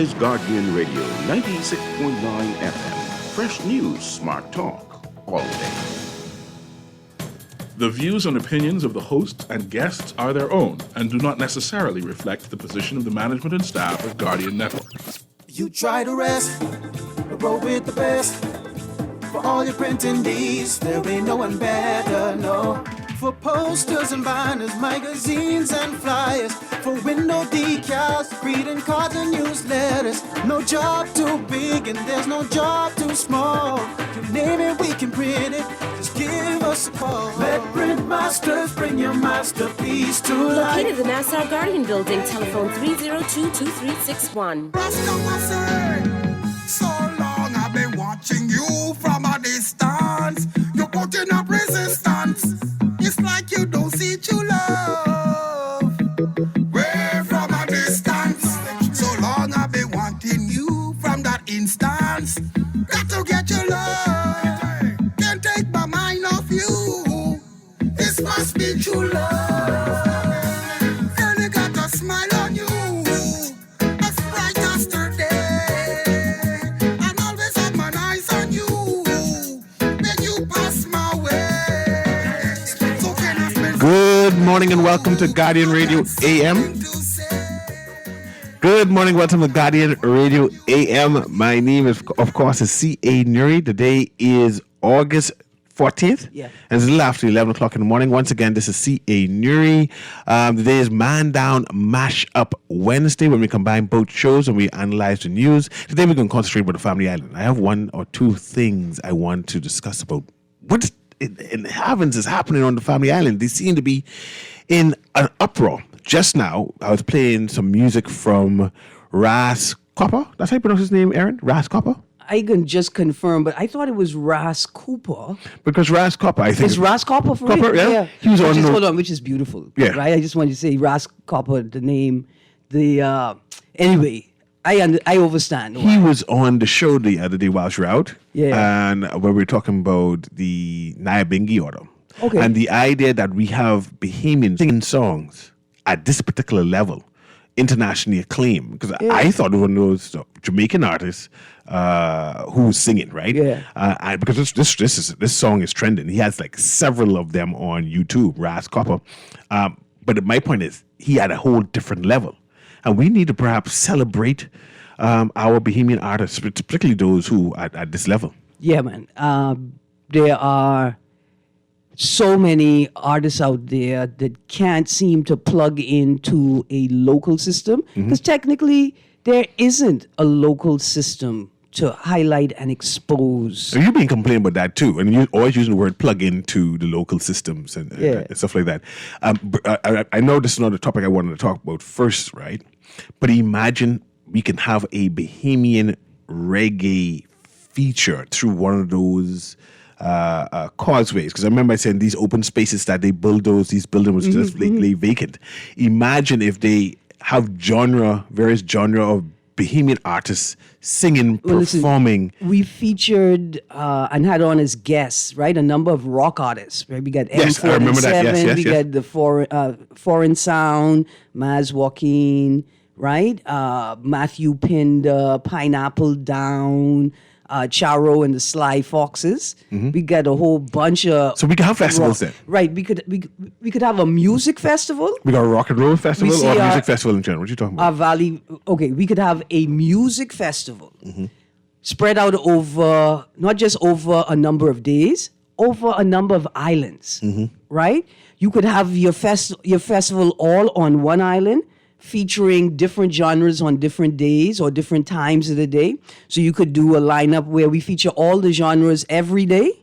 is Guardian Radio 96.9 FM. Fresh news, smart talk, all day. The views and opinions of the hosts and guests are their own and do not necessarily reflect the position of the management and staff of Guardian Network. You try to rest, roll with the best. For all your printing needs, there ain't no one better, no. For posters and banners, magazines and flyers. For window decals, greeting cards and newsletters. No job too big and there's no job too small. You name it, we can print it. Just give us a call. Let Print Masters bring your masterpiece to life. Located in the Nassau Guardian Building, telephone 302-2361. So long I've been watching you from a distance. You're putting up resistance. It's like you don't see true love. Way from a distance. So long I've been wanting you from that instance. Got to get your love. Can't take my mind off you. This must be true love. Girl, you got a smile on you. As bright as today. I'm always have my eyes on you. When you pass my way. So can I spend Good morning and welcome to Guardian Radio AM. Good morning, welcome to Guardian Radio AM. My name is, of course, is C.A. Newry. Today is August 14th. Yeah. And it's a little after 11 o'clock in the morning. Once again, this is C.A. Newry. Today is Man Down Mash Up Wednesday when we combine both shows and we analyze the news. Today we're going to concentrate on the Family Island. I have one or two things I want to discuss about what in the heavens is happening on the Family Island. They seem to be in an uproar. Just now, I was playing some music from Ras Copper. That's how you pronounce his name, Aaron? Ras Copper? I can just confirm, but I thought it was Ras Cooper. Because Ras Copper, I think. It's Ras Copper for Copper, real? yeah. He was which is beautiful. Yeah. Right? I just wanted to say Ras Copper, the name. Anyway, I overstand. He was on the show the other day while you were out. Yeah. And when we were talking about the Nyabingi order. Okay. And the idea that we have Bahamians singing songs at this particular level, internationally acclaimed. Because I thought it was one of those Jamaican artists who was singing, right? Yeah. Because this song is trending. He has like several of them on YouTube, Ras Copper. But my point is, he had a whole different level. And we need to perhaps celebrate our Bahamian artists, particularly those who are at this level. Yeah, man. There are so many artists out there that can't seem to plug into a local system because technically there isn't a local system to highlight and expose. So you've been complaining about that too, and you're always using the word plug into the local systems and stuff like that. I know this is not a topic I wanted to talk about first, right? But imagine we can have a Bahamian reggae feature through one of those causeways, because I remember I saying these open spaces that they bulldoze, these buildings just lay vacant. Imagine if they have various genre of Bahamian artists singing, performing. Listen, we featured and had on as guests, right, a number of rock artists. Right? We got Yes, I remember that. Yes, we got the Foreign Sound, Maz Joaquin, right? Matthew Pinder, Pineapple Down, Charo and the Sly Foxes. We got a whole bunch of. So we can have festivals then. Right. We could have a music festival. We got a rock and roll festival see or a our- music festival in general. What are you talking about? We could have a music festival spread out over, not just over a number of days, over a number of islands, right? You could have your festival all on one island, featuring different genres on different days or different times of the day. So you could do a lineup where we feature all the genres every day,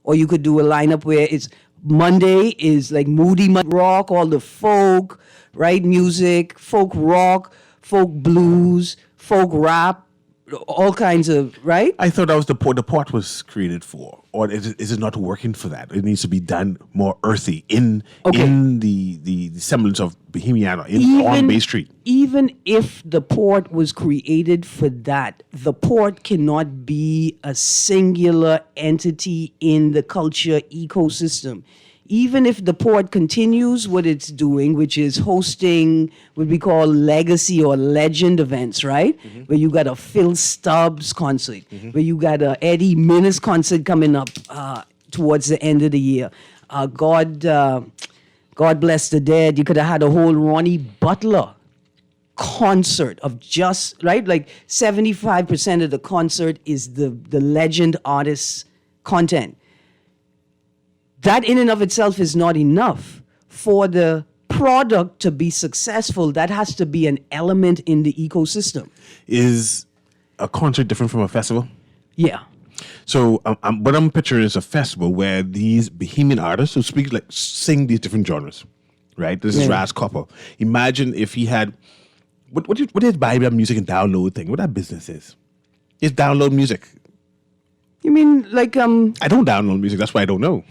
or you could do a lineup where it's Monday is like moody rock, all the folk, right, music, folk rock, folk blues, folk rap, all kinds of, right? I thought that was the pot was created for, or is it not working for that? It needs to be done more earthy in the semblance of Bahamiana on Bay Street. Even if the port was created for that, the port cannot be a singular entity in the culture ecosystem. even if the port continues what it's doing, which is hosting what we call legacy or legend events, right? Where you got a Phil Stubbs concert, where you got a Eddie Minnis concert coming up towards the end of the year. God bless the dead. You could have had a whole Ronnie Butler concert of just, right? Like 75% of the concert is the legend artist's content. That in and of itself is not enough. For the product to be successful, that has to be an element in the ecosystem. Is a concert different from a festival? Yeah. So what I'm picturing is a festival where these bohemian artists who sing these different genres, right? This is Raz Copper. Imagine if he had, what is buy that music and download thing? What that business is? It's download music. You mean like I don't download music. That's why I don't know.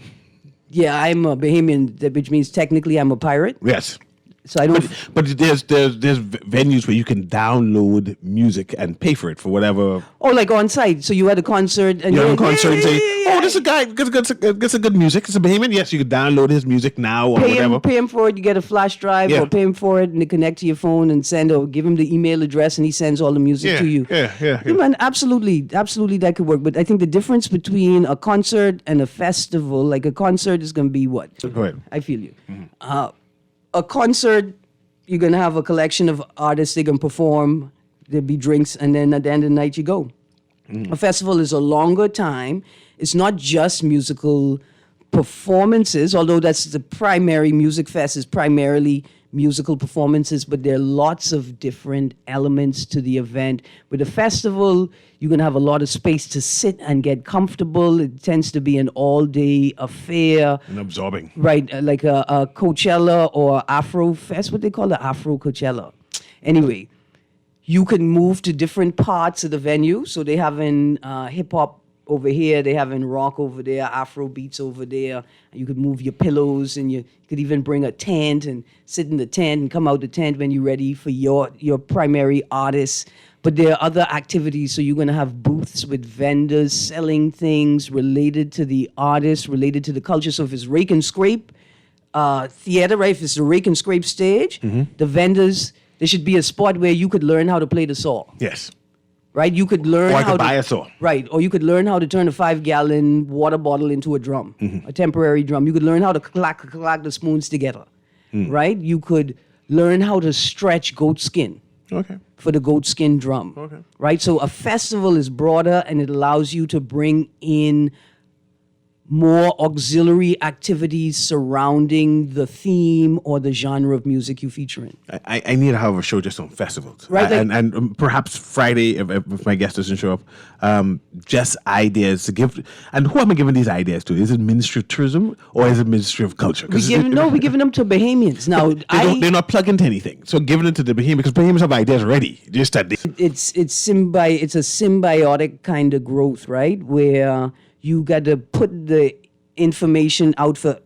Yeah, I'm a Bahamian, which means technically I'm a pirate. Yes. So I don't. But there's venues where you can download music and pay for it for whatever. Oh, like on site. So you had a concert and You're at a concert and say, yeah. "Oh, this is a guy gets a good music. It's a Bahamian. Yes, you can download his music now or whatever. Pay him for it. You get a flash drive, Yeah. or pay him for it, and they connect to your phone and send, or give him the email address, and he sends all the music to you. Yeah. Man, absolutely, that could work. But I think the difference between a concert and a festival, like a concert is going to be what? Go ahead. I feel you. A concert, you're going to have a collection of artists. They're going to perform. There'll be drinks, and then at the end of the night, you go. A festival is a longer time. It's not just musical performances, although that's the primary music fest is primarily musical performances, but there are lots of different elements to the event. With a festival, you're going to have a lot of space to sit and get comfortable. It tends to be an all-day affair. And absorbing. Right, like a Coachella or Afro Fest, what they call the Afro Coachella. Anyway, you can move to different parts of the venue. So they having hip-hop over here, they having rock over there, Afro beats over there. You could move your pillows, and you could even bring a tent and sit in the tent and come out the tent when you're ready for your primary artist. But there are other activities, so you're going to have booths with vendors selling things related to the artist, related to the culture. So if it's rake and scrape theater, right? If it's a rake and scrape stage, the vendors, there should be a spot where you could learn how to play the saw. Yes. Right? You could learn Or I how could to buy a saw. Right. Or you could learn how to turn a 5-gallon water bottle into a drum, a temporary drum. You could learn how to clack the spoons together. Right? You could learn how to stretch goat skin. Okay. For the goat skin drum. Okay. Right? So a festival is broader, and it allows you to bring in more auxiliary activities surrounding the theme or the genre of music you feature in. I need to have a show just on festivals. Right, And perhaps Friday, if my guest doesn't show up, just ideas to give. And who am I giving these ideas to? Is it Ministry of Tourism or is it Ministry of Culture? We're giving them to Bahamians. Now, they're not plugged into anything. So giving it to the Bahamians, because Bahamians have ideas already. Just that it's a symbiotic kind of growth, right? Where you got to put the information out for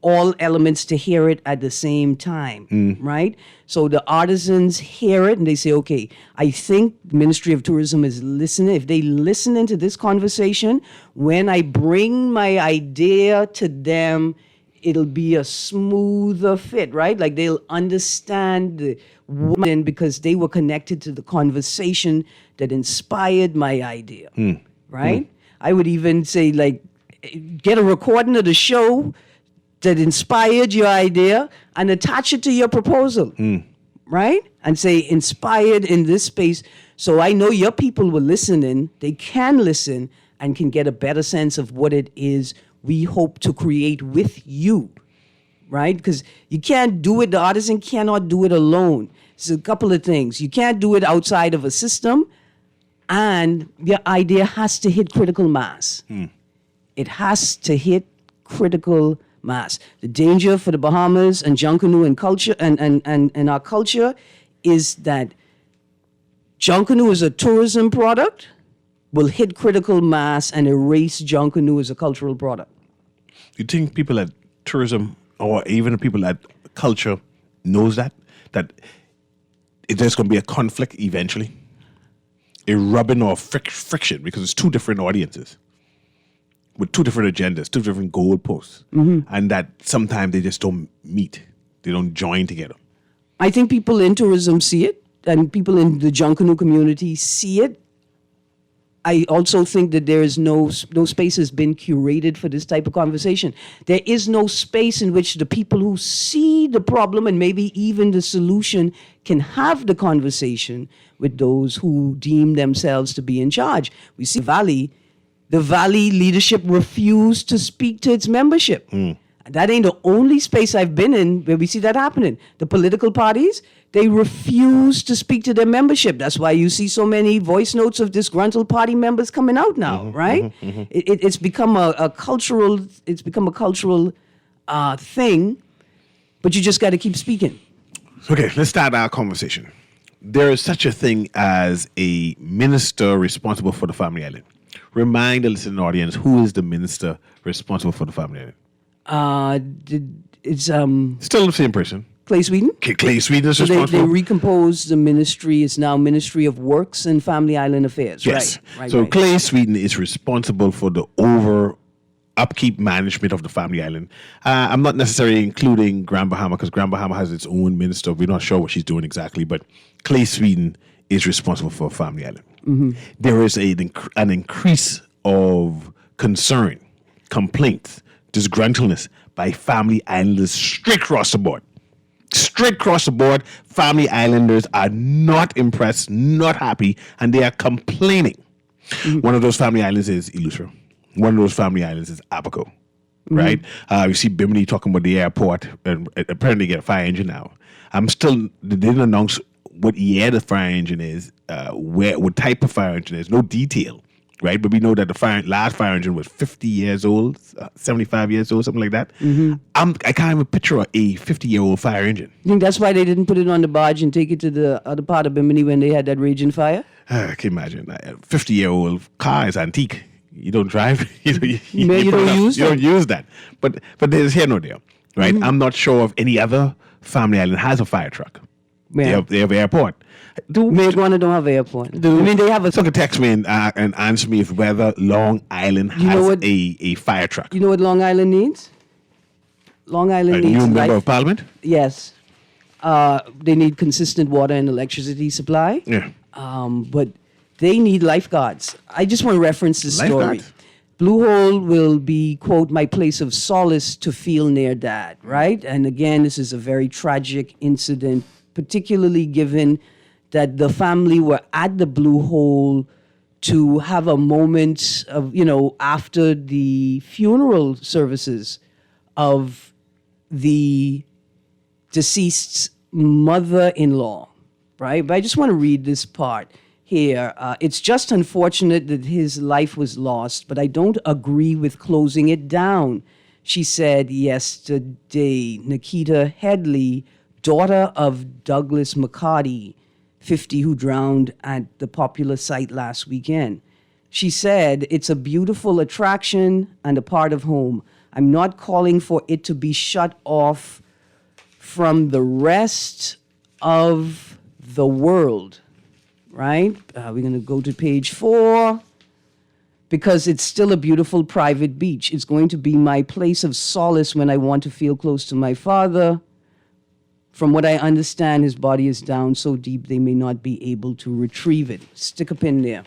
all elements to hear it at the same time, right? So the artisans hear it and they say, okay, I think Ministry of Tourism is listening. If they listen into this conversation, when I bring my idea to them, it'll be a smoother fit, right? Like they'll understand the woman because they were connected to the conversation that inspired my idea, right? I would even say, like, get a recording of the show that inspired your idea and attach it to your proposal, right? And say, inspired in this space. So I know your people were listening. They can listen and can get a better sense of what it is we hope to create with you, right? Because you can't do it, the artisan cannot do it alone. It's a couple of things. You can't do it outside of a system, and your idea has to hit critical mass. It has to hit critical mass. The danger for the Bahamas and Junkanoo and culture and our culture is that Junkanoo is a tourism product, will hit critical mass and erase Junkanoo as a cultural product. You think people at tourism or even people at culture knows that there's going to be a conflict eventually? A rubbing or friction because it's two different audiences. with two different agendas, two different goalposts, and that sometimes they just don't meet. They don't join together. I think people in tourism see it, and people in the Junkanoo community see it. I also think that there is no space has been curated for this type of conversation. There is no space in which the people who see the problem and maybe even the solution can have the conversation with those who deem themselves to be in charge. We see the Valley leadership refused to speak to its membership. That ain't the only space I've been in where we see that happening. The political parties, they refuse to speak to their membership. That's why you see so many voice notes of disgruntled party members coming out now, right? It's become a cultural thing, but you just got to keep speaking. Okay, let's start our conversation. There is such a thing as a minister responsible for the Family Island. Remind the listening audience, who is the minister responsible for the Family Island? It's Still the same person. Clay Sweden. Clay Sweden is So responsible. they recomposed the ministry. It's now Ministry of Works and Family Island Affairs. Yes. Right. So Clay Sweden is responsible for the upkeep management of the Family Island. I'm not necessarily including Grand Bahama because Grand Bahama has its own minister. We're not sure what she's doing exactly, but Clay Sweden is responsible for Family Island. There is an increase of concern, complaints, disgruntledness by Family Islanders straight across the board. Straight across the board, Family Islanders are not impressed, not happy, and they are complaining. One of those Family Islands is Eleuthera. One of those Family Islands is Abaco, right? You see Bimini talking about the airport, and apparently get a fire engine now. They didn't announce what year the fire engine is, what type of fire engine is, no detail, right? But we know that the last fire engine was 50 years old, 75 years old, something like that. I can't even picture a 50-year-old fire engine. You think that's why they didn't put it on the barge and take it to the other part of Bimini when they had that raging fire? I can imagine. A 50-year-old car is antique. You don't drive. You don't use that. But there's here nor there, right? I'm not sure if any other Family Island has a fire truck. Yeah. They have airport. Meguana don't have airport. They have a... Someone can text me and answer me if whether Long Island has a fire truck. You know what Long Island needs? Long Island A needs... new member of parliament? Yes. They need consistent water and electricity supply. Yeah. But they need lifeguards. I just want to reference this story. Lifeguards? Blue Hole will be, quote, my place of solace to feel near Dad, right? And again, this is a very tragic incident, particularly given that the family were at the Blue Hole to have a moment of, after the funeral services of the deceased's mother-in-law, right? But I just want to read this part here. It's just unfortunate that his life was lost, but I don't agree with closing it down, she said yesterday. Nikita Headley, daughter of Douglas McCarty, 50, who drowned at the popular site last weekend. She said, it's a beautiful attraction and a part of home. I'm not calling for it to be shut off from the rest of the world, right? We're going to go to page 4 because it's still a beautiful private beach. It's going to be my place of solace when I want to feel close to my father. From what I understand, his body is down so deep they may not be able to retrieve it. Stick a pin there.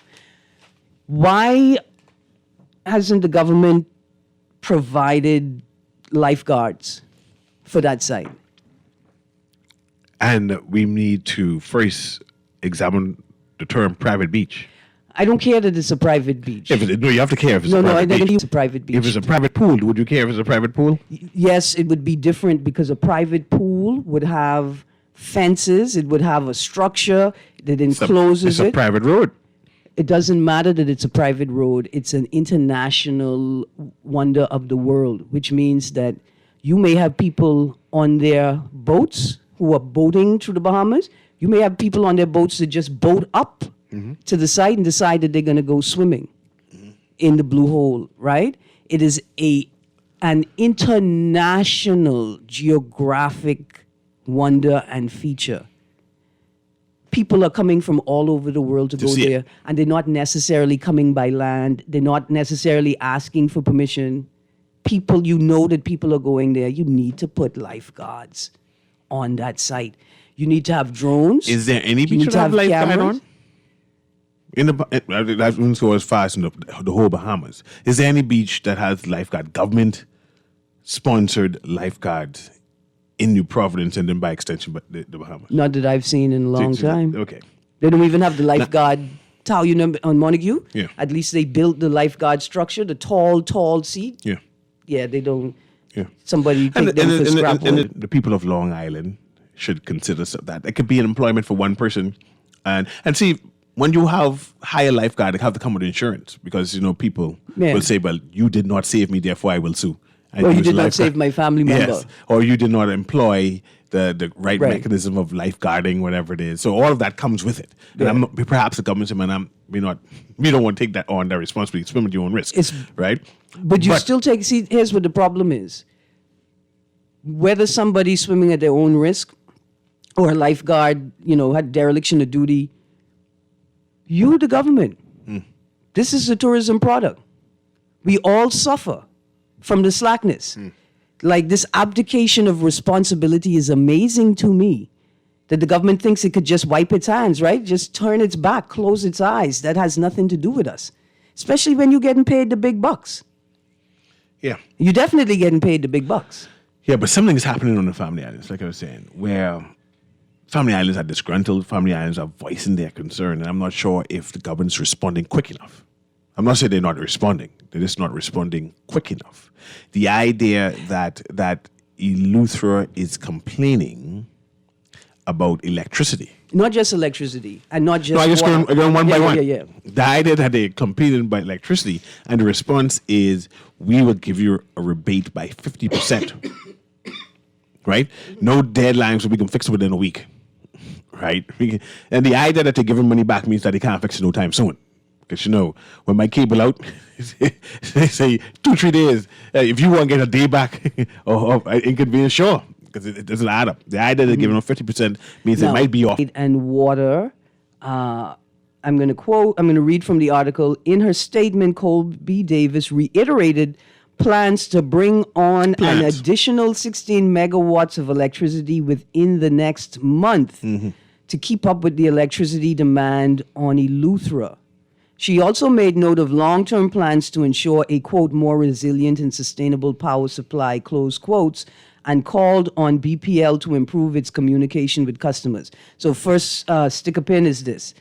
Why hasn't the government provided lifeguards for that site? And we need to first examine the term private beach. I don't care that it's a private beach. No, you have to care if it's a I private think beach. it's a private beach. If it's a private pool, would you care if it's a private pool? Yes, it would be different because a private pool would have fences. It would have a structure that encloses it. It's a private road. It doesn't matter that it's a private road. It's an international wonder of the world, which means that you may have people on their boats who are boating through the Bahamas. You may have people on their boats that just boat up to the site and decide that they're going to go swimming in the Blue Hole, right? It is an international geographic wonder and feature. People are coming from all over the world to go see it. there, and they're not necessarily coming by land. They're not necessarily asking for permission. People, you know that people are going there. You need to put lifeguards on that site. You need to have drones. Is there any You beach need that to have have lifeguard cameras. on? I wouldn't go as far as in the whole Bahamas. Is there any beach that has lifeguard, government-sponsored lifeguards in New Providence and then by extension but the Bahamas? Not that I've seen in a long time. Okay. They don't even have the lifeguard tower, you know, on Montague. Yeah. At least they built the lifeguard structure, the tall seat. Yeah. Yeah, they don't. Yeah. Somebody take them for scrap wood. the people of Long Island should consider that. It could be an employment for one person. And see, when you have hire lifeguard, they have to come with insurance because, you know, people Yeah. will say, well, you did not save me, therefore I will sue. And Or you use did not lifeguard. save my family member. Yes. Or you did not employ the right Right. mechanism of lifeguarding, whatever it is. So all of that comes with it. And Yeah. I'm not, perhaps the government said, man, we don't want to take that on, that responsibility. Swim at your own risk. It's- right? But you still take, see, here's what the problem is. Whether somebody's swimming at their own risk or a lifeguard, you know, had dereliction of duty, you, the government, this is a tourism product. We all suffer from the slackness. Like this abdication of responsibility is amazing to me. That the government thinks it could just wipe its hands, right? Just turn its back, close its eyes. That has nothing to do with us. Especially when you're getting paid the big bucks. Yeah. You're definitely getting paid the big bucks. Yeah, but something is happening on the Family Islands, like I was saying, where Family Islands are disgruntled, Family Islands are voicing their concern, and I'm not sure if the government's responding quick enough. I'm not saying they're not responding; they're just not responding quick enough. The idea that Eleuthera is complaining about electricity. Not just electricity, and not just No, I just water. going one by one. Yeah. The idea that they're complaining about electricity, and the response is, we will give you a rebate by 50%. Right? No deadlines, so we can fix it within a week. Right? And the idea that they're giving money back means that they can't fix it no time soon. Because, you know, when my cable out, they say 2-3 days. If you want to get a day back or inconvenience, sure. Because it doesn't add up. The idea they're giving them 50% means it Now, might be off. And water. I'm going to read from the article. In her statement, Colby Davis reiterated plans to bring on an additional 16 megawatts of electricity within the next month to keep up with the electricity demand on Eleuthera. She also made note of long-term plans to ensure a, quote, more resilient and sustainable power supply, close quotes, and called on BPL to improve its communication with customers. So first sticker pin is this.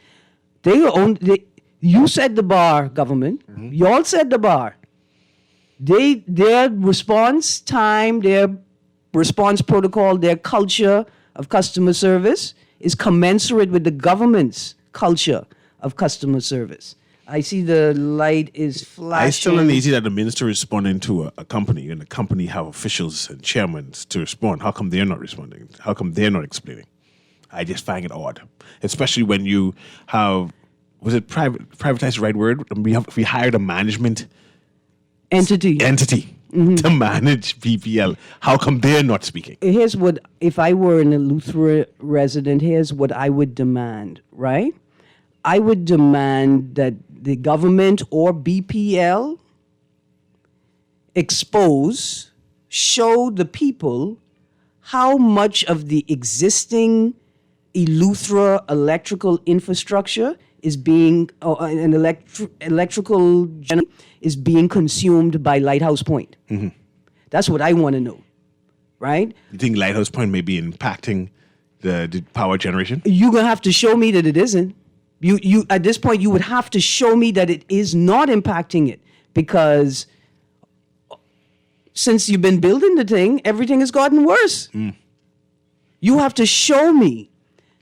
You set the bar, government. Y'all set the bar. Their response time, their response protocol, their culture of customer service is commensurate with the government's culture of customer service. I see the light is flashing. I still uneasy that the minister is responding to a company, and the company have officials and chairmen to respond. How come they're not responding? How come they're not explaining? I just find it odd, especially when you have, was it privatized the right word? We hired a management entity to manage PPL. How come they're not speaking? Here's what, if I were an Eleuthera resident, here's what I would demand, right? I would demand that the government or BPL show the people how much of the existing Eleuthera electrical infrastructure is being, electrical is being consumed by Lighthouse Point. That's what I want to know, right? You think Lighthouse Point may be impacting the power generation? You're going to have to show me that it isn't. You at this point, you would have to show me that it is not impacting it, because since you've been building the thing, everything has gotten worse. You have to show me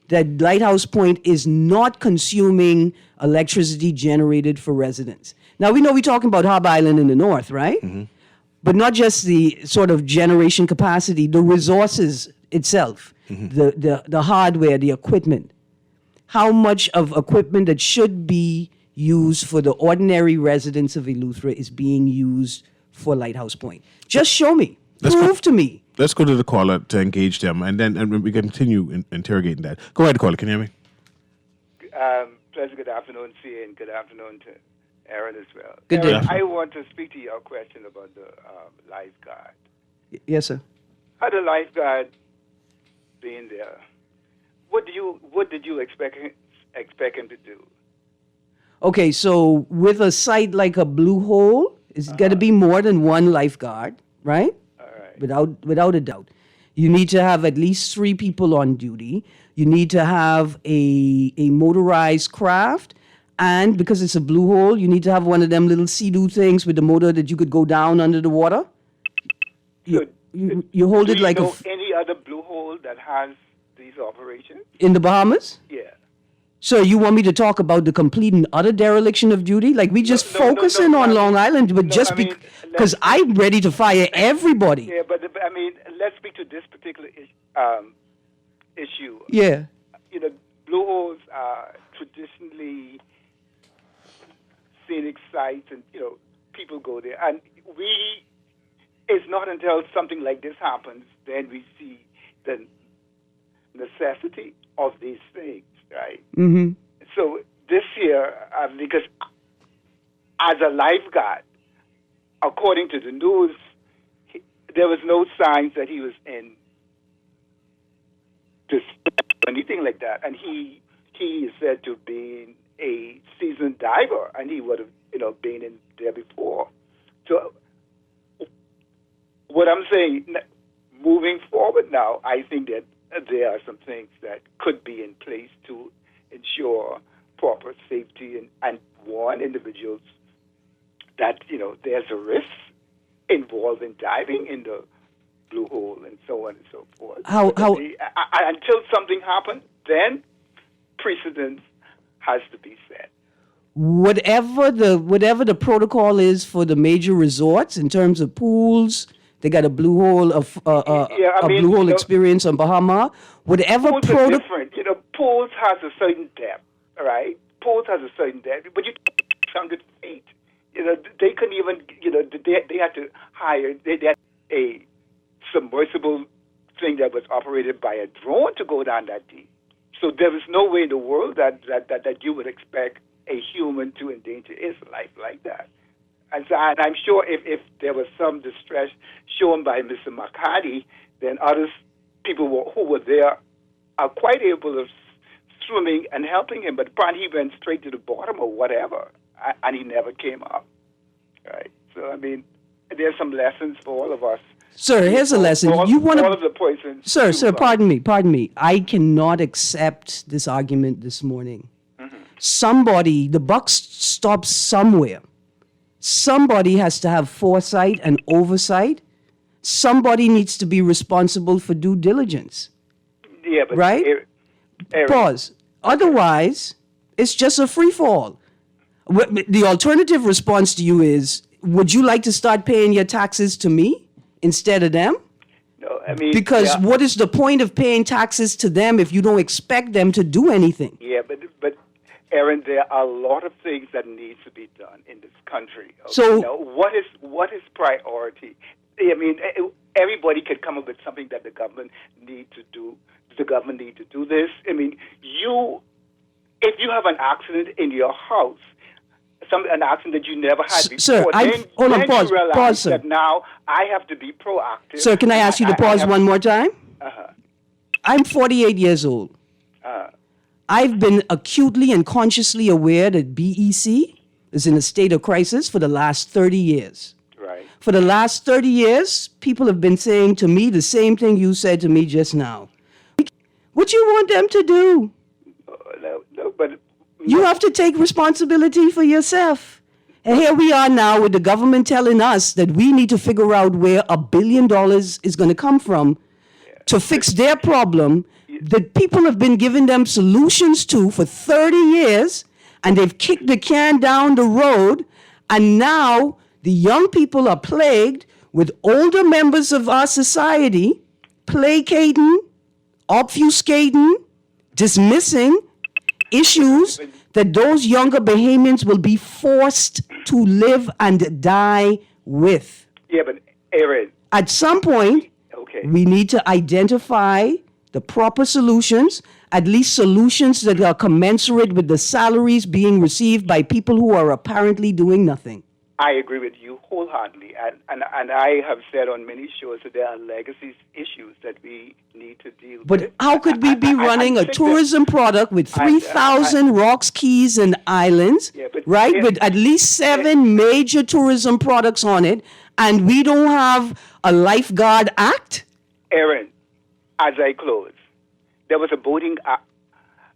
that Lighthouse Point is not consuming electricity generated for residents. Now, we know we're talking about Harbor Island in the north, right? But not just the sort of generation capacity, the resources itself, the hardware, the equipment. How much of equipment that should be used for the ordinary residents of Eleuthera is being used for Lighthouse Point? Just show me. Prove to me. Let's go to the caller to engage them, and then we can continue interrogating that. Go ahead, caller. Can you hear me? Pleasant good afternoon to you, and good afternoon to Aaron as well. Good Aaron, day. I want to speak to your question about the lifeguard. Yes, sir. Had the lifeguard being there, what did you expect him to do? Okay, so with a site like a Blue Hole, it's got to be more than one lifeguard, right? All right. Without a doubt. You need to have at least 3 people on duty. You need to have a motorized craft. And because it's a Blue Hole, you need to have one of them little sea-doo things with the motor that you could go down under the water. You hold it like Do you know any other Blue Hole that has these operations? in the Bahamas? Yeah. So you want me to talk about the complete and utter dereliction of duty? Like we just No, focusing on Long Island, but no, just I mean, because I'm ready to fire everybody. Yeah, but I mean, let's speak to this particular issue. Yeah. You know, Blue Holes are traditionally scenic sites, and people go there. And it's not until something like this happens then we see the necessity of these things, right? Mm-hmm. So this year, because as a lifeguard, according to the news, there was no signs that he was in this anything like that, and he is said to be a seasoned diver, and he would have been in there before. So what I'm saying, moving forward now, I think that there are some things that could be in place to ensure proper safety and warn individuals that there's a risk involved in diving in the Blue Hole and so on and so forth. Until something happens, then precedence has to be set. Whatever the protocol is for the major resorts in terms of pools, they got a Blue Hole Blue Hole experience on Bahama. Whatever pools are different. Pools has a certain depth, all right? Pools has a certain depth, but you 100 feet. They couldn't even. They had to hire. They had a submersible thing that was operated by a drone to go down that deep. So there was no way in the world that you would expect a human to endanger his life like that. And I'm sure if there was some distress shown by Mr. McCarty, then others, people who were there, are quite able of swimming and helping him. But probably he went straight to the bottom or whatever, and he never came up. Right. So I mean, there's some lessons for all of us. Sir, here's a lesson. You want all of the poisons. Sir, pardon me. I cannot accept this argument this morning. Mm-hmm. The buck stops somewhere. Somebody has to have foresight and oversight. Somebody needs to be responsible for due diligence. Yeah, but right? Eric. Pause. Otherwise, it's just a free fall. The alternative response to you is, would you like to start paying your taxes to me instead of them? No, I mean, because what is the point of paying taxes to them if you don't expect them to do anything? Yeah, but Aaron, there are a lot of things that need to be done in this country. Okay? So, what is priority? I mean, everybody could come up with something that the government need to do. The government need to do this. I mean, if you have an accident in your house, an accident that you never had before, sir, you realize pause, sir. that now I have to be proactive. Sir, can I ask you to pause one more time? Uh-huh. I'm 48 years old. I've been acutely and consciously aware that BEC is in a state of crisis for the last 30 years. Right. For the last 30 years, people have been saying to me the same thing you said to me just now. What you want them to do? No, but... You have to take responsibility for yourself. And here we are now with the government telling us that we need to figure out where $1 billion is going to come from to fix their problem that people have been giving them solutions to for 30 years, and they've kicked the can down the road, and now the young people are plagued with older members of our society placating, obfuscating, dismissing issues that those younger Bahamians will be forced to live and die with. Yeah, but Aaron... At some point, we need to identify the proper solutions at least solutions that are commensurate with the salaries being received by people who are apparently doing nothing. I agree with you wholeheartedly, and I have said on many shows that there are legacy issues that we need to deal with. But how could we be running a tourism product with 3,000 rocks, keys, and islands, right? With at least 7 major tourism products on it, and we don't have a lifeguard act? Aaron, as I close, there was a boating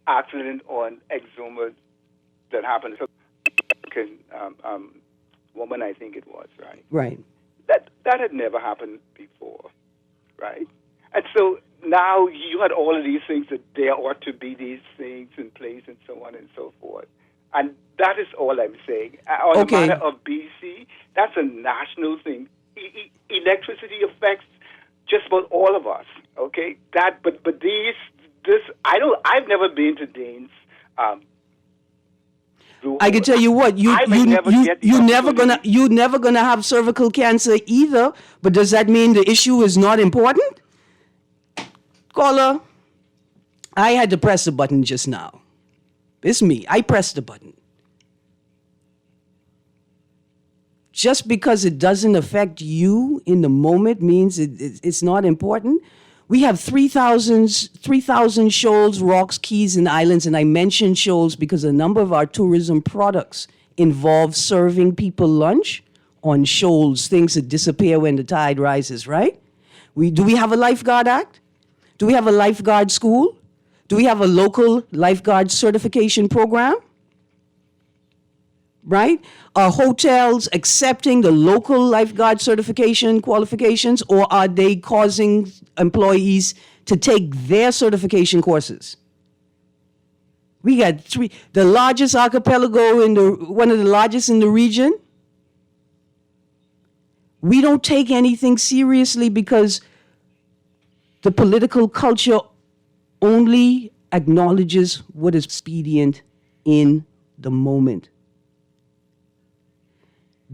accident on Exuma that happened. So, woman, I think it was, right? Right. That had never happened before, right? And so now you had all of these things that there ought to be these things in place and so on and so forth. And that is all I'm saying. On the matter of BC, that's a national thing. Electricity affects just about all of us, okay? I've never been to Danes. I can tell you what, you're never gonna have cervical cancer either. But does that mean the issue is not important? Caller, I had to press the button just now. It's me. I pressed the button. Just because it doesn't affect you in the moment means it's not important. We have 3,000 shoals, rocks, keys, and islands, and I mention shoals because a number of our tourism products involve serving people lunch on shoals, things that disappear when the tide rises, right? Do we have a lifeguard act? Do we have a lifeguard school? Do we have a local lifeguard certification program? Right? Are hotels accepting the local lifeguard certification qualifications, or are they causing employees to take their certification courses? We got the largest archipelago one of the largest in the region. We don't take anything seriously because the political culture only acknowledges what is expedient in the moment.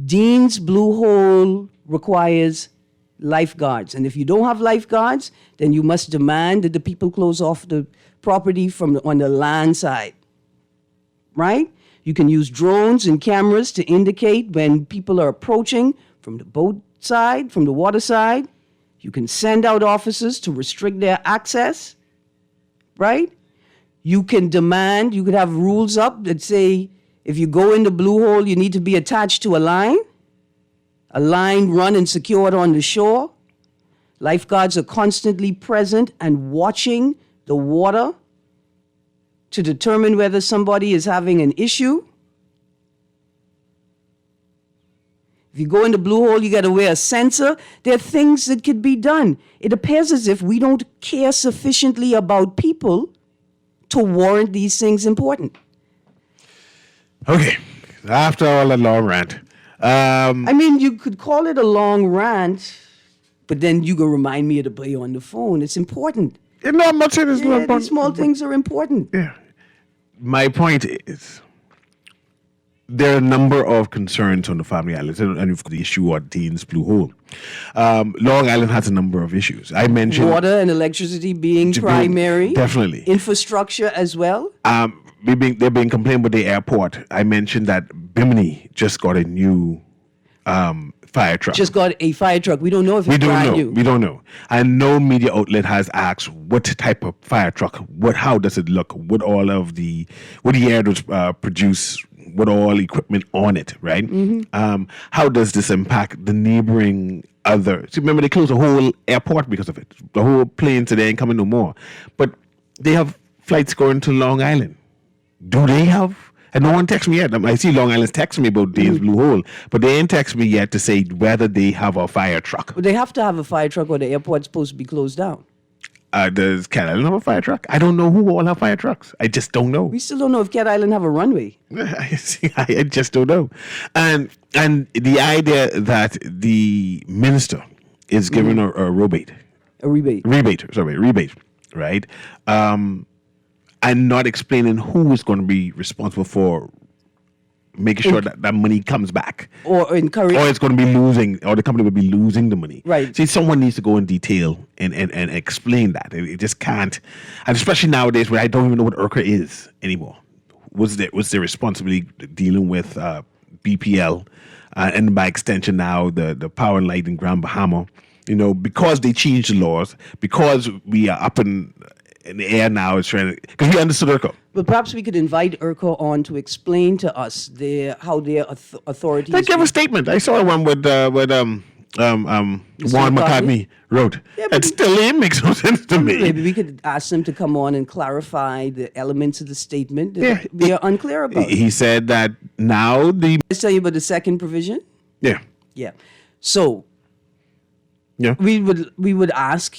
Dean's Blue Hole requires lifeguards. And if you don't have lifeguards, then you must demand that the people close off the property on the land side. Right? You can use drones and cameras to indicate when people are approaching from the boat side, from the water side. You can send out officers to restrict their access. Right? You could have rules up that say, if you go in the Blue Hole, you need to be attached to a line run and secured on the shore. Lifeguards are constantly present and watching the water to determine whether somebody is having an issue. If you go in the Blue Hole, you got to wear a sensor. There are things that could be done. It appears as if we don't care sufficiently about people to warrant these things important. Okay, after all that long rant. I mean, you could call it a long rant, but then you go remind me of the boy on the phone. It's important. No, I'm not saying it's not important. These small things are important. Yeah. My point is, there are a number of concerns on the family islands, and you've got the issue of Dean's Blue Hole. Long Island has a number of issues. I mentioned water and electricity being primary. Definitely. Infrastructure as well. They're being complained with the airport. I mentioned that Bimini just got a new fire truck. Just got a fire truck. We don't know if it's brand new. We don't know. And no media outlet has asked what type of fire truck, how does it look, what the air does produce, what all equipment on it, right? Mm-hmm. How does this impact the neighboring remember they closed the whole airport because of it. The whole plane today ain't coming no more. But they have flights going to Long Island. Do they have? And no one texts me yet. I see Long Island's text me about Dane's Blue Hole, but they ain't text me yet to say whether they have a fire truck. But they have to have a fire truck or the airport's supposed to be closed down. Does Cat Island have a fire truck? I don't know who all have fire trucks. I just don't know. We still don't know if Cat Island have a runway. I just don't know. And the idea that the minister is giving a rebate. A rebate. Rebate, right? And not explaining who is going to be responsible for making sure that that money comes back. Or encourage. Or it's going to be losing, or the company will be losing the money. Right. See, someone needs to go in detail and explain that. It just can't. And especially nowadays where I don't even know what IRCA is anymore. Was their responsibility dealing with BPL and by extension now the Power and Light in Grand Bahama? You know, because they changed the laws, because we are up in the air now, it's trying to, because we understood IRCA. But perhaps we could invite IRCA on to explain to us how their authorities. They gave a statement. I saw one with Juan McCartney wrote. Yeah, but it still makes no sense to me. Maybe we could ask them to come on and clarify the elements of the statement that we are unclear about. He said that now Let's tell you about the second provision. Yeah. Yeah. So Yeah. we would ask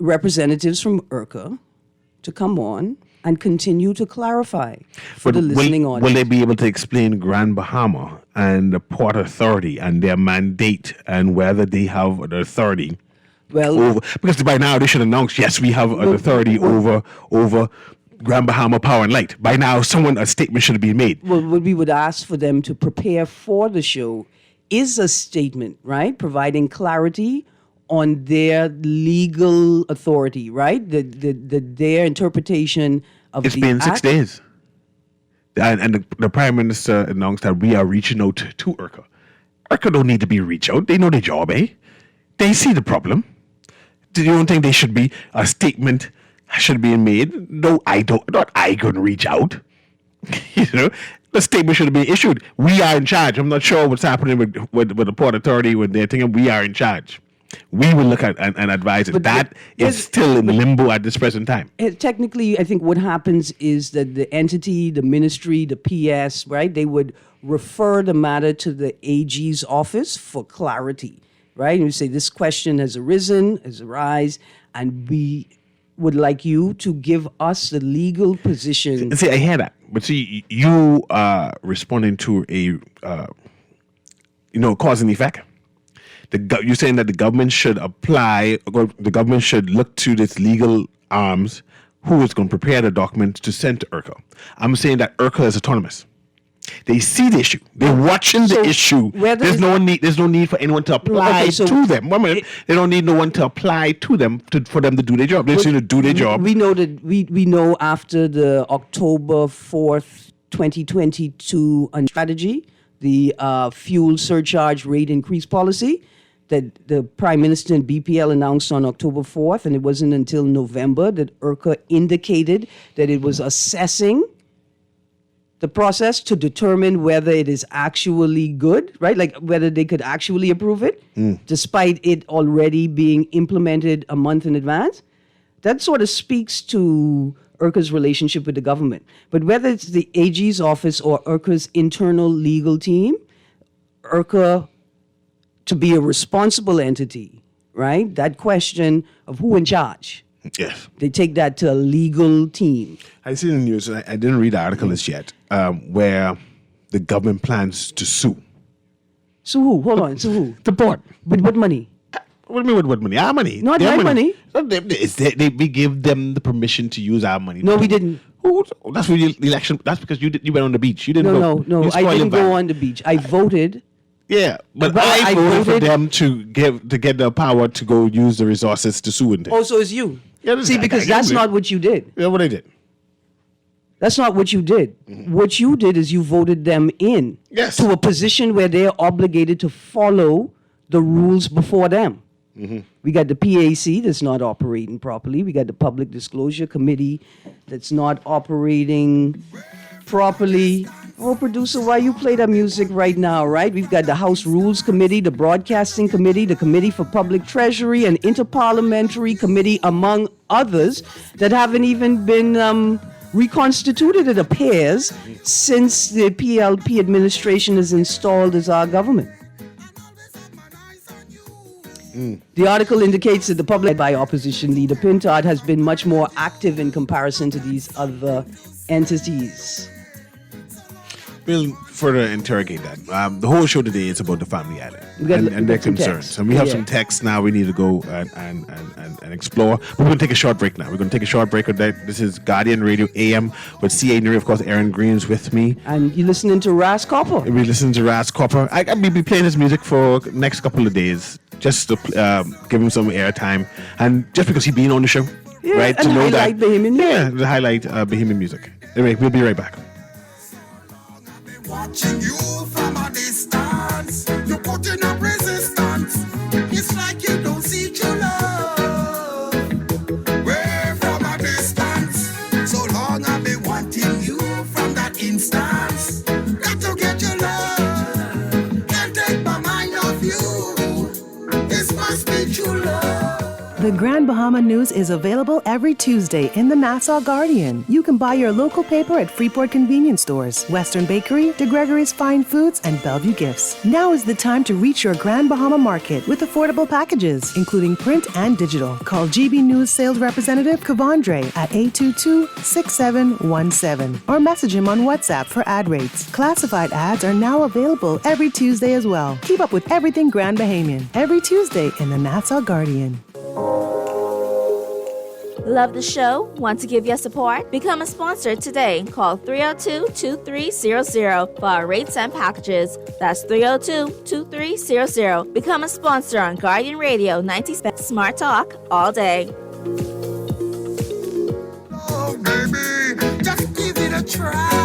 representatives from IRCA to come on and continue to clarify for the listening audience. Will they be able to explain Grand Bahama and the Port Authority and their mandate and whether they have the authority? Well, because by now they should announce, yes, we have an authority over Grand Bahama Power and Light. By now, a statement should be made. Well, what we would ask for them to prepare for the show is a statement, right? Providing clarity on their legal authority, right? Their interpretation of It's the been 6 act. days. And the Prime Minister announced that we are reaching out to IRCA. IRCA don't need to be reached out. They know their job, eh? They see the problem. Do you don't think they should be a statement should be made? No, I don't. Not I couldn't reach out. You know, the statement should be issued. We are in charge. I'm not sure what's happening with the Port Authority when they're thinking we are in charge. We will look at and advise it. But That is still in limbo at this present time. Technically, I think what happens is that the entity, the ministry, the PS, right, they would refer the matter to the AG's office for clarity, right? And you say this question has arisen, and we would like you to give us the legal position. See, I hear that. But see, you are responding to a, cause and effect. You're saying that the government should the government should look to its legal arms who is going to prepare the document to send to IRCA. I'm saying that IRCA is autonomous. They see the issue. They're watching the issue. There's no need for anyone to apply to them. 1 minute. They don't need no one to apply to them for them to do their job. They just need to do their job. We know that we know after the October 4th, 2022 strategy, the fuel surcharge rate increase policy that the Prime Minister and BPL announced on October 4th, and it wasn't until November that IRCA indicated that it was assessing the process to determine whether it is actually good, right? Like whether they could actually approve it, despite it already being implemented a month in advance. That sort of speaks to IRCA's relationship with the government. But whether it's the AG's office or IRCA's internal legal team, IRCA, to be a responsible entity, right? That question of who in charge. Yes. They take that to a legal team. I see in the news, I didn't read the article as yet, where the government plans to sue. Sue who? Hold on, sue who? The port. With what money? What do you mean with what money? Our money. Not Their my money. We give them the permission to use our money. No, we didn't. That's for the election. That's because you went on the beach. You didn't vote. No. You I didn't go on the beach. I voted. Yeah, but Well, I I voted for voted- them to get the power to go use the resources to sue in. Oh, so it's you. Yeah, See, because that's not what you did. Yeah, what I did. That's not what you did. What you did is you voted them in Yes. to a position where they're obligated to follow the rules before them. We got the PAC that's not operating properly. We got the Public Disclosure Committee that's not operating properly. Oh, producer, why you play that music right now, right? We've got the House Rules Committee, the Broadcasting Committee, the Committee for Public Treasury, and Interparliamentary Committee, among others, that haven't even been reconstituted, it appears, since the PLP administration is installed as our government. The article indicates that the public, by opposition leader Pintard, has been much more active in comparison to these other entities. We'll further interrogate that. The whole show today is about the family island and their concerns. Text. And we have some texts now we need to go and explore. But we're going to take a short break now. We're going to take a short break. This is Guardian Radio AM with C.A. Newry. Of course, Aaron Green's with me. And you're listening to Ras Copper. We're listening to Ras Copper. I'll be playing his music for the next couple of days just to give him some airtime. And just because he's been on the show. Yeah, right? and To know highlight that, Bahamian music. Yeah, to highlight Bahamian music. Anyway, we'll be right back. Watching you from a distance, you're putting up resistance. It's like you don't see true love. Way from a distance, so long I've been wanting you from that instance. Got to get your love, can't take my mind off you. This must be true love. The Grand Bahama News is available every Tuesday in the Nassau Guardian. You can buy your local paper at Freeport Convenience Stores, Western Bakery, De Gregory's Fine Foods, and Bellevue Gifts. Now is the time to reach your Grand Bahama Market with affordable packages, including print and digital. Call GB News Sales Representative Kavandre at 822-6717 or message him on WhatsApp for ad rates. Classified ads are now available every Tuesday as well. Keep up with everything Grand Bahamian every Tuesday in the Nassau Guardian. Love the show? Want to give your support? Become a sponsor today. Call 302-2300 for our rates and packages. That's 302-2300. Become a sponsor on Guardian Radio 90 Smart Talk all day. Oh, baby, just give it a try.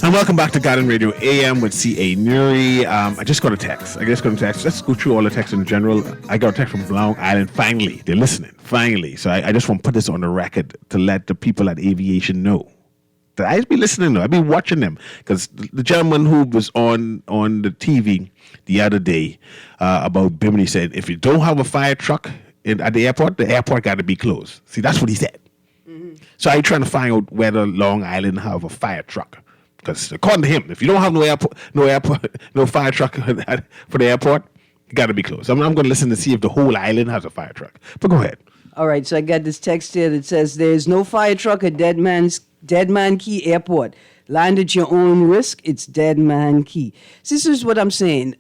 And welcome back to Guardian Radio AM with C.A. Newry. I just got a text. Let's go through all the texts in general. I got a text from Long Island. Finally, they're listening. Finally. So I just want to put this on the record to let the people at Aviation know that I've been listening. I've been watching them. Because the gentleman who was on the TV the other day about Bimini said, if you don't have a fire truck at the airport got to be closed. See, that's what he said. Mm-hmm. So I'm trying to find out whether Long Island have a fire truck. Because according to him, if you don't have no fire truck for the airport, you got to be closed. I'm going to listen to see if the whole island has a fire truck. But go ahead. All right, so I got this text here that says there's no fire truck at Dead Man Key Airport. Land at your own risk. It's Dead Man Key. So this is what I'm saying.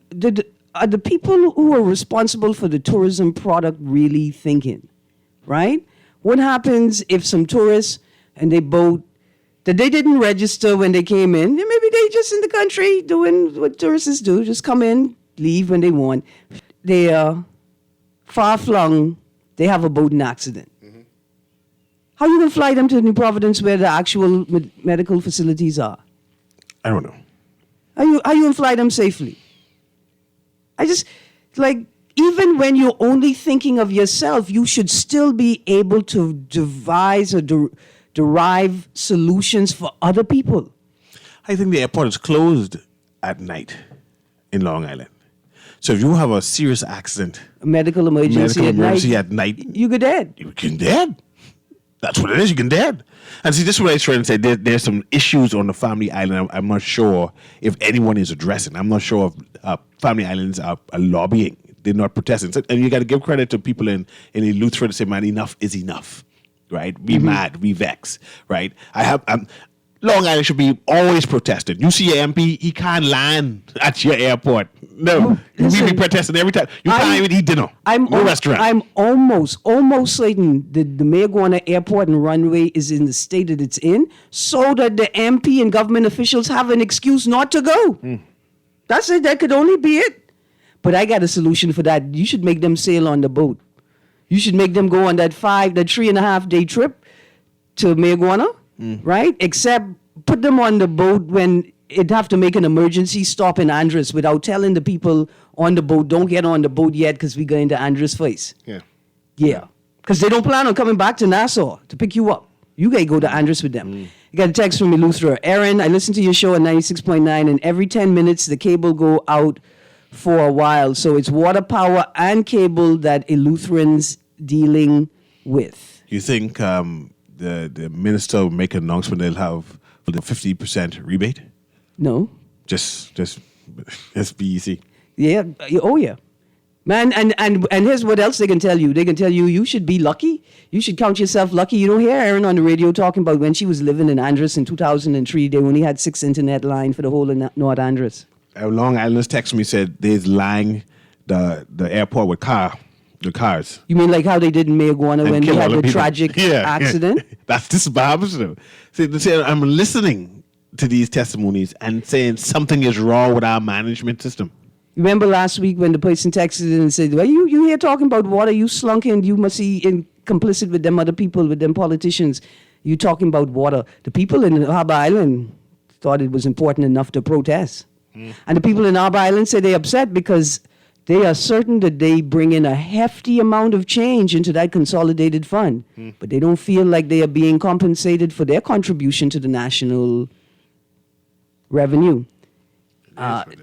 Are the people who are responsible for the tourism product really thinking, right? What happens if some tourists and they boat that they didn't register when they came in? Maybe they just in the country doing what tourists do, just come in, leave when they want. They are far-flung. They have a boating accident. Mm-hmm. How are you going to fly them to New Providence where the actual medical facilities are? I don't know. How you going to fly them safely? I just, even when you're only thinking of yourself, you should still be able to devise or derive solutions for other people. I think the airport is closed at night in Long Island. So if you have a serious accident, a medical emergency at night, you get dead. You can dead. That's what it is. You can dead. And see, this is what I was trying to say. There's some issues on the Family Island. I'm not sure if anyone is addressing. I'm not sure if Family Islands are lobbying. They're not protesting. And you got to give credit to people in Lutheran to say, man, enough is enough. Right? We mad, we vex, right? Long Island should be always protested. You see your MP, he can't land at your airport. No, we be protesting every time. You can't even eat dinner. Restaurant. I'm almost certain that the Mayaguana Airport and runway is in the state that it's in, so that the MP and government officials have an excuse not to go. That's it. That could only be it. But I got a solution for that. You should make them sail on the boat. You should make them go on that 3.5 day trip to Mayaguana, right? Except put them on the boat when it'd have to make an emergency stop in Andros without telling the people on the boat, don't get on the boat yet because we're going to Andros first. Yeah. Because they don't plan on coming back to Nassau to pick you up. You got to go to Andros with them. You got a text from Eleuthera. Aaron, I listen to your show at 96.9 and every 10 minutes the cable go out for a while. So it's water, power, and cable that Eleutherans dealing with. You think the minister will make an announcement they'll have the 50% rebate? No. Just BEC. Yeah. Oh, yeah. Man, and here's what else they can tell you. They can tell you you should be lucky. You should count yourself lucky. You don't hear Erin on the radio talking about when she was living in Andros in 2003. They only had 6 internet line for the whole of North Andros. Long Islanders text me said they's lying the airport with the cars. You mean like how they did in Mayaguana when they had the tragic accident? Yeah. That's this Bahamas. See, I'm listening to these testimonies and saying something is wrong with our management system. Remember last week when the person texted in and said, well, you here talking about water, you slunking, you must be complicit with them other people, with them politicians. You talking about water. The people in Harbour Island thought it was important enough to protest. And the people in Harbour Island say they're upset because they are certain that they bring in a hefty amount of change into that consolidated fund. But they don't feel like they are being compensated for their contribution to the national revenue.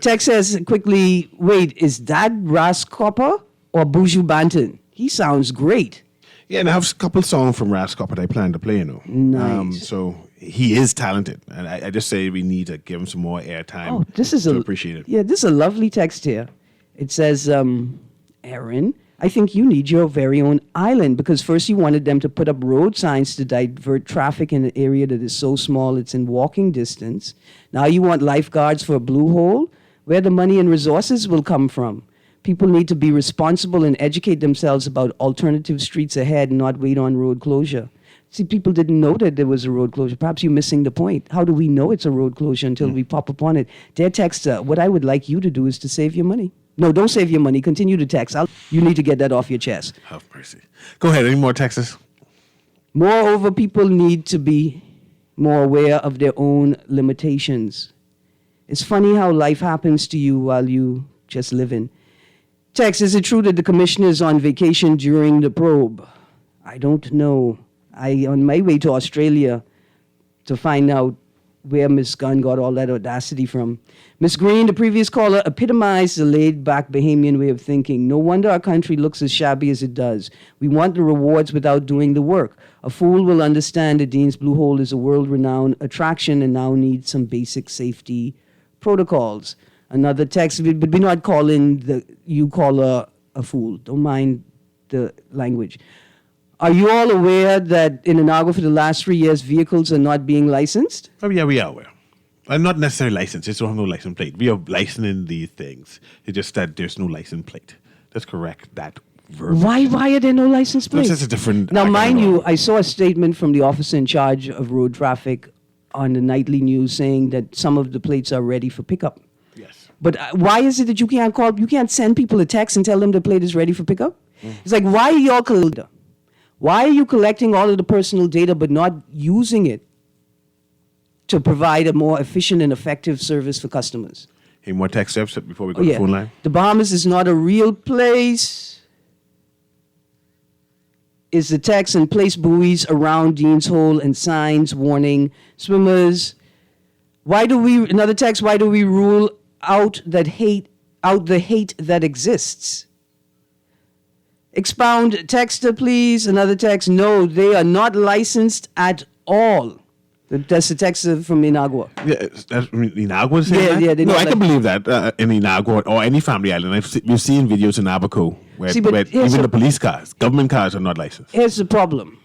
Tex says quickly, wait, is that Ras Copper or Buju Banton? He sounds great. Yeah, and I have a couple songs from Ras Copper that I plan to play, you know. Nice. So he is talented. And I just say we need to give him some more airtime. Oh, this is appreciate it. Yeah, this is a lovely text here. It says, Erin, I think you need your very own island because first you wanted them to put up road signs to divert traffic in an area that is so small it's in walking distance. Now you want lifeguards for a blue hole? Where the money and resources will come from? People need to be responsible and educate themselves about alternative streets ahead and not wait on road closure. See, people didn't know that there was a road closure. Perhaps you're missing the point. How do we know it's a road closure until we pop up on it? Dear texter, what I would like you to do is to save your money. No, don't save your money. Continue to text. You need to get that off your chest. Have mercy. Go ahead. Any more texts? Moreover, people need to be more aware of their own limitations. It's funny how life happens to you while you just living. Text, is it true that the commissioner is on vacation during the probe? I don't know. On my way to Australia to find out where Ms. Gunn got all that audacity from. Ms. Green, the previous caller, epitomized the laid-back Bahamian way of thinking. No wonder our country looks as shabby as it does. We want the rewards without doing the work. A fool will understand that Dean's Blue Hole is a world-renowned attraction and now needs some basic safety protocols. Another text, but we're not calling you caller a fool. Don't mind the language. Are you all aware that in Inagua for the last 3 years, vehicles are not being licensed? Oh, yeah, we are aware. Not necessarily licensed. Just don't have no license plate. We are licensing these things. It's just that there's no license plate. That's correct. That verbiage. Why are there no license plates? That's a different... Now, mind you, I saw a statement from the officer in charge of road traffic on the nightly news saying that some of the plates are ready for pickup. Yes. But why is it that you can't send people a text and tell them the plate is ready for pickup? It's like, why are y'all collecting? Why are you collecting all of the personal data but not using it to provide a more efficient and effective service for customers? Any more text steps before we go to the phone line? The Bahamas is not a real place. Is the text and place buoys around Dean's Hole and signs warning swimmers. Another text, why do we rule out the hate that exists? Expound, texter, please. Another text, no, they are not licensed at all. That's the text from Inagua. Yeah, Inagua saying that? No, I can believe that in Inagua or any family island. We've seen videos in Abaco where even the police cars, government cars are not licensed. Here's the problem.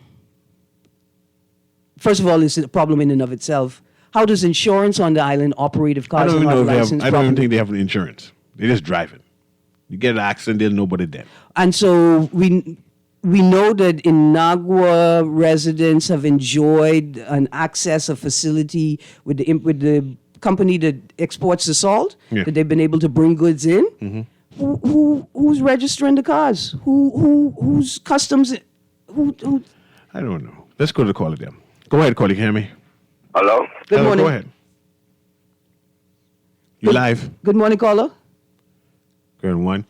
First of all, it's a problem in and of itself. How does insurance on the island operate if cars are not licensed? I don't even think they have insurance. They just drive it. You get an accident, there's nobody there. And so we know that Inagua residents have enjoyed an access, a facility with the company that exports the salt, that they've been able to bring goods in. Mm-hmm. Who's registering the cars? Who's customs? Who? I don't know. Let's go to the caller then. Go ahead, caller. Can you hear me? Hello? Good morning. Go ahead. You live. Good morning, caller. Good one.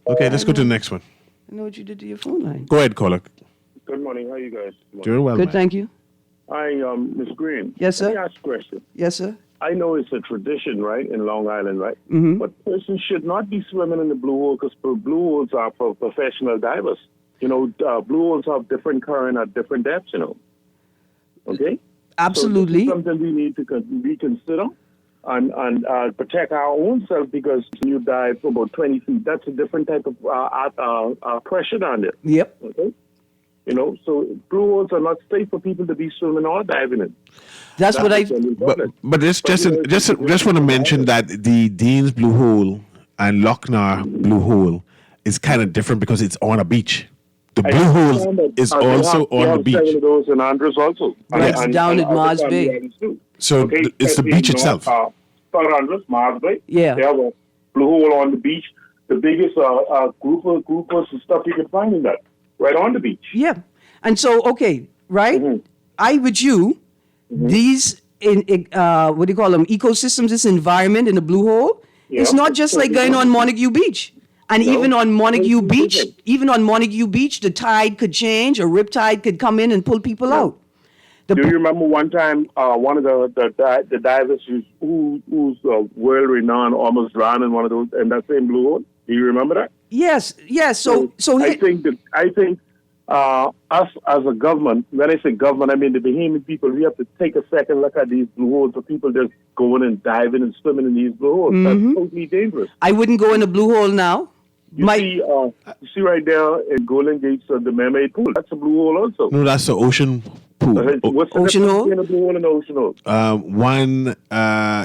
Okay, let's go to the next one. I know what you did to your phone line. Go ahead, caller. Good morning. How you guys? Doing well, Good, man. thank you. Hi, Ms. Green. Yes, sir. Let me ask a question. Yes, sir. I know it's a tradition, right, in Long Island, right? Mm-hmm. But persons should not be swimming in the blue hole because blue holes are for professional divers. You know, blue holes have different current at different depths, you know. Okay? Absolutely. So this is something we need to reconsider. protect our own self, because when you dive for about 20 feet, that's a different type of pressure down there. Yep. Okay. You know, so blue holes are not safe for people to be swimming or diving in. That's what I. But just want to mention that the Dean's Blue Hole and Lochnar Blue Hole is kind of different because it's on a beach. The Blue Hole is also on the beach. Those in Andros also. Yes, down at Mars Bay. So it's the beach itself. South Andros, Mars Bay. Yeah. They have a blue hole on the beach. The biggest group of stuff you can find in that, right on the beach. Yeah. And so, okay, right? I with you, these, what do you call them, ecosystems, this environment in the blue hole, it's not just like going on Montague Beach. And even on Montague Beach, the tide could change, a rip tide could come in and pull people out. Do you remember one time one of the divers who's world renowned almost drowned in one of those in that same blue hole? Do you remember that? Yes. So I think us as a government, when I say government, I mean the Bahamian people, we have to take a second look at these blue holes for people just going and diving and swimming in these blue holes. That's totally dangerous. I wouldn't go in a blue hole now. You see right there in Golden Gates, the Mermaid Pool. That's a blue hole also. No, that's the ocean pool. What's the ocean hole? between a blue hole and an ocean hole? One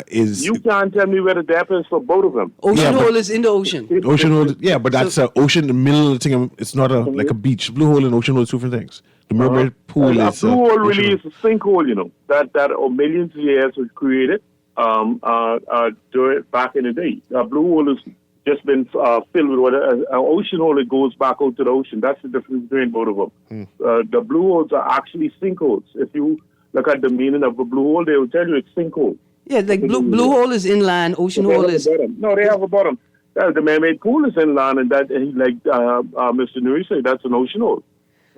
is... You can't tell me where the depth is for both of them. Ocean hole is in the ocean. Ocean hole, yeah, but that's an ocean in the middle of the thing. It's not like a beach. Blue hole and ocean hole is two different things. The Mermaid Pool is... A blue hole really is a sinkhole, you know, that millions of years was created back in the day. A blue hole is just been filled with water. An ocean hole, it goes back out to the ocean. That's the difference between both of them. The blue holes are actually sinkholes. If you look at the meaning of a blue hole, they will tell you it's sinkhole. Yeah, like blue hole is inland, ocean hole is... No, they have a bottom. The Mermaid Pool is inland, and that, like Mr. Newry said, that's an ocean hole.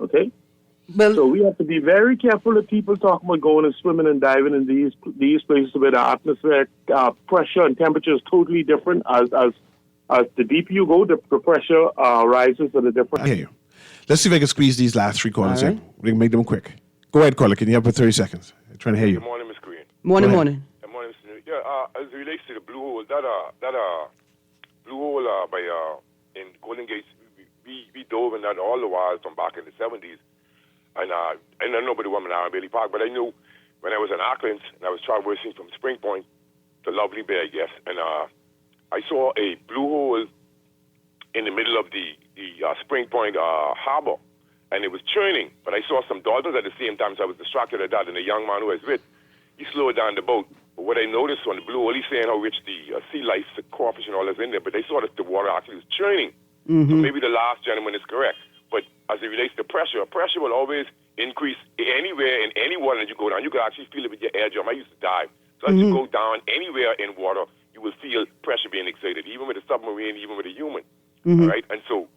Okay? Well, so we have to be very careful of people talking about going and swimming and diving in these places where the atmospheric pressure and temperature is totally different. As the deeper you go, the pressure rises at a different... I hear you. Let's see if I can squeeze these last three callers in. We can make them quick. Go ahead, caller. Can you have for 30 seconds? I'm trying to hear you. Good morning, Ms. Green. Morning. Good morning, Mr. Newry. Yeah, as it relates to the blue hole, that blue hole in Golden Gates, we dove in that all the while from back in the 70s. And I don't know about the woman out in Bailey Park, but I knew when I was in Auckland and I was traversing from Spring Point to Lovely Bay, I guess, and I saw a blue hole in the middle of the Spring Point harbor, and it was churning. But I saw some dolphins at the same time, so I was distracted at that. And the young man who I was with, he slowed down the boat. But what I noticed on the blue hole, he's saying how rich the sea life, the crawfish and all that's in there, but they saw that the water actually was churning. So maybe the last gentleman is correct. But as it relates to pressure will always increase anywhere in any water that you go down. You can actually feel it with your air drum. I used to dive. So as you go down anywhere in water, you will feel pressure being exerted, even with a submarine, even with a human. All right? And so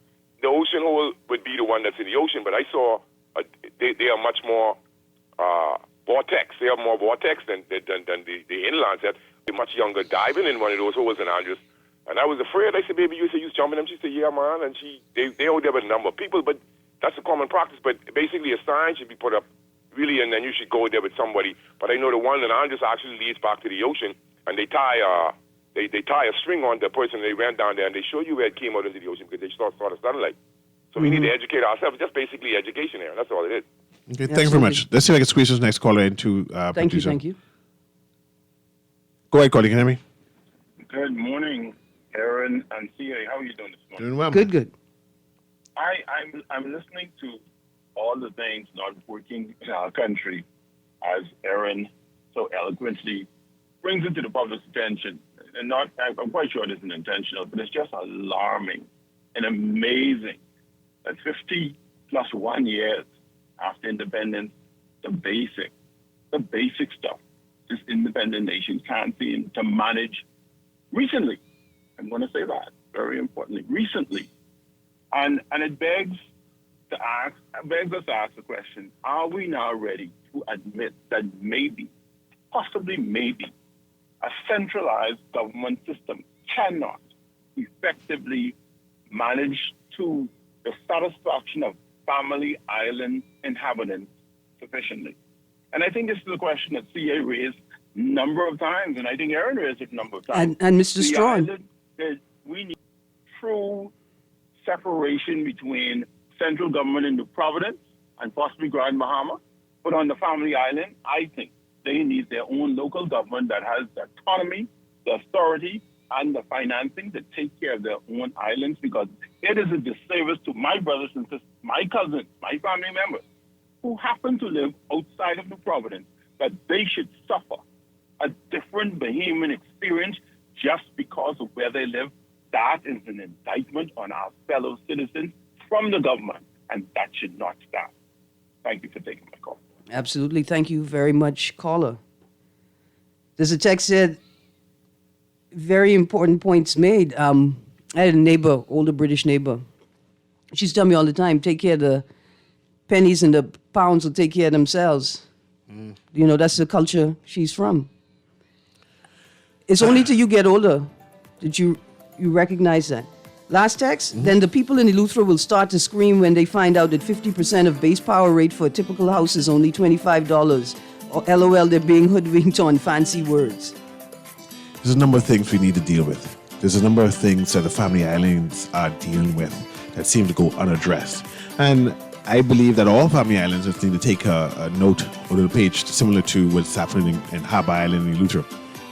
the ocean hole would be the one that's in the ocean, but I saw they are much more vortex. They have more vortex than the inlands. They're much younger diving in one of those holes in Andros. And I was afraid. I said, baby, you said you was jumping them. She said, yeah, man. And they out there with a number of people, but that's a common practice. But basically a sign should be put up, really, and then you should go there with somebody. But I know the one in Andros actually leads back to the ocean, and they tie a string on the person, and they ran down there, and they show you where it came out into the ocean because they saw the sunlight. So we need to educate ourselves. Just basically education here. That's all it is. Okay, thank you very much. Let's see if I can squeeze this next caller into Thank you. Go ahead, caller. Can you hear me? Good morning, Aaron and CA. How are you doing this morning? Doing well. Good. I'm listening to all the things not working in our country, as Aaron so eloquently brings it to the public's attention. And I'm quite sure it isn't intentional, but it's just alarming and amazing that 50 plus 1 years after independence, the basic stuff this independent nation can't seem to manage recently. I'm going to say that very importantly, recently. And it begs us to ask the question, are we now ready to admit that possibly maybe, a centralized government system cannot effectively manage to the satisfaction of family island inhabitants sufficiently? And I think this is a question that CA raised number of times, and I think Aaron raised it a number of times. And Mr. Strong. We need true separation between central government in New Providence and possibly Grand Bahama. But on the Family Island, I think they need their own local government that has the autonomy, the authority, and the financing to take care of their own islands, because it is a disservice to my brothers and sisters, my cousins, my family members, who happen to live outside of New Providence, that they should suffer a different Bahamian experience just because of where they live. That is an indictment on our fellow citizens from the government, and that should not stand. Thank you for taking my call. Absolutely. Thank you very much, caller. There's a text said, very important points made. I had a neighbor, older British neighbor. She's telling me all the time, take care of the pennies and the pounds will take care of themselves. You know, that's the culture she's from. It's only till you get older that you recognize that. Last text, then the people in Eleuthera will start to scream when they find out that 50% of base power rate for a typical house is only $25. Or LOL, they're being hoodwinked on fancy words. There's a number of things we need to deal with. There's a number of things that the Family Islands are dealing with that seem to go unaddressed. And I believe that all Family Islands need to take a note on the page similar to what's happening in Harbour Island and Eleuthera.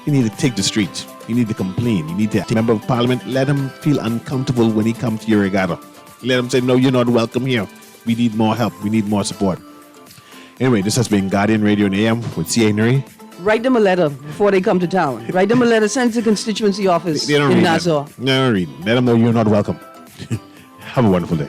You need to take the streets. You need to complain. You need to, member of parliament, let him feel uncomfortable when he comes to your regatta. Let him say, no, you're not welcome here. We need more help. We need more support. Anyway, this has been Guardian Radio and AM with C.A. Newry. Write them a letter before they come to town. Write them a letter, send it to the constituency office They don't in read Nassau. Them. They don't read. Let them know you're not welcome. Have a wonderful day.